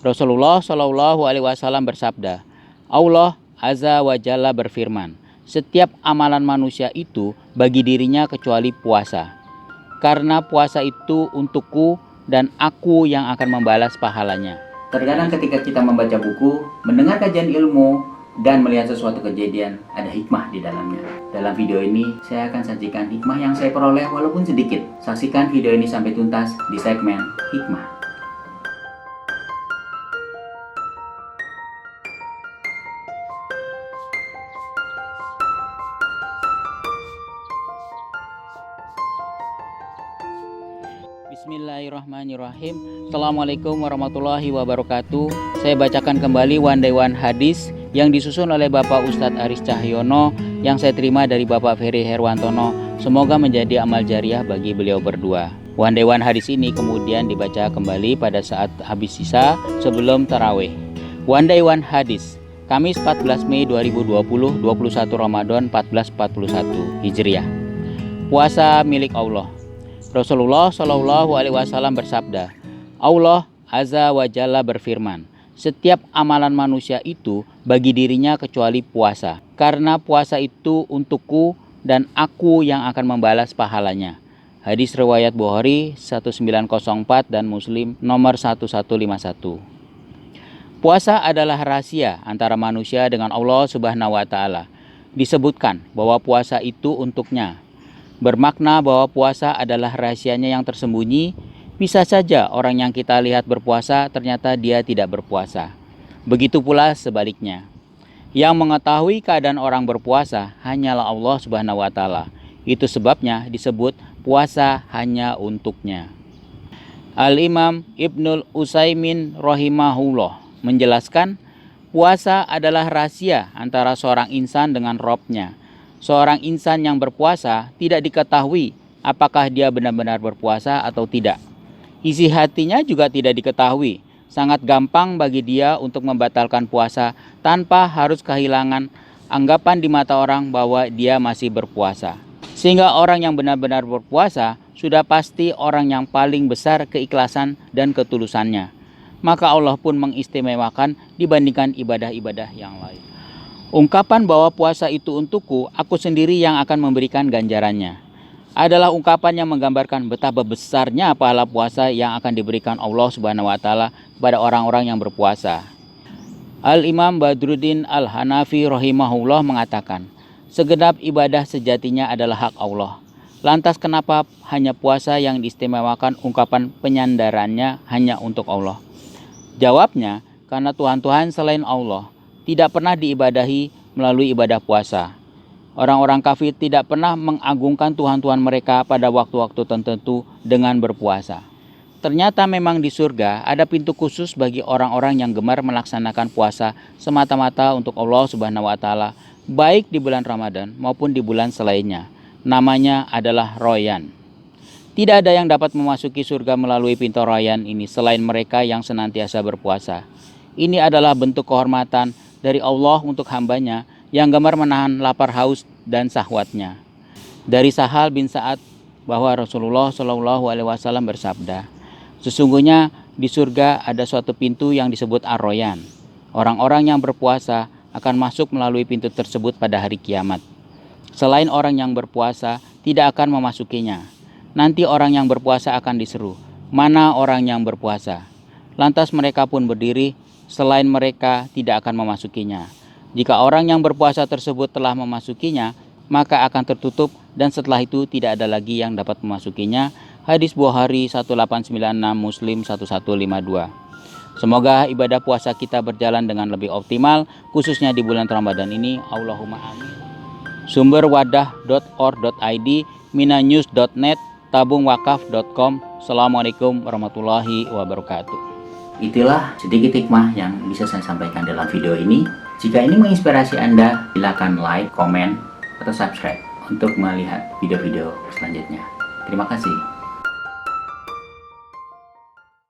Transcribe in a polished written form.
Rasulullah Shallallahu Alaihi Wasallam bersabda, Allah Azza wa Jalla berfirman, setiap amalan manusia itu bagi dirinya kecuali puasa. Karena puasa itu untukku dan aku yang akan membalas pahalanya. Terkadang ketika kita membaca buku, mendengar kajian ilmu, dan melihat sesuatu kejadian, ada hikmah di dalamnya. Dalam video ini, saya akan sajikan hikmah yang saya peroleh walaupun sedikit. Saksikan video ini sampai tuntas di segmen Hikmah. Bismillahirrahmanirrahim. Assalamualaikum warahmatullahi wabarakatuh. Saya bacakan kembali One Day One hadis yang disusun oleh Bapak Ustadz Aris Cahyono yang saya terima dari Bapak Ferry Herwantono. Semoga menjadi amal jariah bagi beliau berdua. One Day One hadis ini kemudian dibaca kembali pada saat habis sisa sebelum tarawih. One Day One hadis, Kamis 14 Mei 2020, 21 Ramadan 1441 Hijriah. Puasa milik Allah. Rasulullah Shallallahu Alaihi Wasallam bersabda, Allah Azza wa Jalla berfirman, setiap amalan manusia itu bagi dirinya kecuali puasa. Karena puasa itu untukku dan aku yang akan membalas pahalanya. Hadis riwayat Bukhari 1904 dan Muslim nomor 1151. Puasa adalah rahasia antara manusia dengan Allah Subhanahu wa Ta'ala. Disebutkan bahwa puasa itu untuknya. Bermakna bahwa puasa adalah rahasianya yang tersembunyi. Bisa saja orang yang kita lihat berpuasa ternyata dia tidak berpuasa. Begitu pula sebaliknya. Yang mengetahui keadaan orang berpuasa hanyalah Allah Subhanahu wa Ta'ala. Itu sebabnya disebut puasa hanya untuknya. Al-Imam Ibnul Utsaimin rahimahullah menjelaskan, puasa adalah rahasia antara seorang insan dengan Robnya. Seorang insan yang berpuasa tidak diketahui apakah dia benar-benar berpuasa atau tidak. Isi hatinya juga tidak diketahui. Sangat gampang bagi dia untuk membatalkan puasa tanpa harus kehilangan anggapan di mata orang bahwa dia masih berpuasa. Sehingga orang yang benar-benar berpuasa sudah pasti orang yang paling besar keikhlasan dan ketulusannya. Maka Allah pun mengistimewakan dibandingkan ibadah-ibadah yang lain. Ungkapan bahwa puasa itu untukku, aku sendiri yang akan memberikan ganjarannya, adalah ungkapan yang menggambarkan betapa besarnya pahala puasa yang akan diberikan Allah Subhanahu wa Ta'ala kepada orang-orang yang berpuasa. Al-Imam Badruddin Al-Hanafi rahimahullah mengatakan, segenap ibadah sejatinya adalah hak Allah. Lantas kenapa hanya puasa yang diistimewakan ungkapan penyandarannya hanya untuk Allah? Jawabnya, karena Tuhan-Tuhan selain Allah tidak pernah diibadahi melalui ibadah puasa. Orang-orang kafir tidak pernah mengagungkan Tuhan-Tuhan mereka pada waktu-waktu tertentu dengan berpuasa. Ternyata memang di surga ada pintu khusus bagi orang-orang yang gemar melaksanakan puasa semata-mata untuk Allah Subhanahu wa Ta'ala, baik di bulan Ramadan maupun di bulan selainnya. Namanya adalah Royan. Tidak ada yang dapat memasuki surga melalui pintu Royan ini selain mereka yang senantiasa berpuasa. Ini adalah bentuk kehormatan dari Allah untuk hambanya yang gemar menahan lapar haus dan syahwatnya. Dari Sahal bin Sa'ad bahwa Rasulullah Shallallahu Alaihi Wasallam bersabda, sesungguhnya di surga ada suatu pintu yang disebut Ar-Royan. Orang-orang yang berpuasa akan masuk melalui pintu tersebut pada hari kiamat. Selain orang yang berpuasa tidak akan memasukinya. Nanti orang yang berpuasa akan diseru, mana orang yang berpuasa? Lantas mereka pun berdiri, selain mereka tidak akan memasukinya. Jika orang yang berpuasa tersebut telah memasukinya, maka akan tertutup dan setelah itu tidak ada lagi yang dapat memasukinya. Hadis Bukhari 1896, Muslim 1152. Semoga ibadah puasa kita berjalan dengan lebih optimal, khususnya di bulan Ramadan ini. Allahumma amin. Sumber wadah.org.id, minanews.net, tabungwakaf.com. Assalamualaikum warahmatullahi wabarakatuh. Itulah sedikit hikmah yang bisa saya sampaikan dalam video ini. Jika ini menginspirasi Anda, silakan like, komen, atau subscribe untuk melihat video-video selanjutnya. Terima kasih.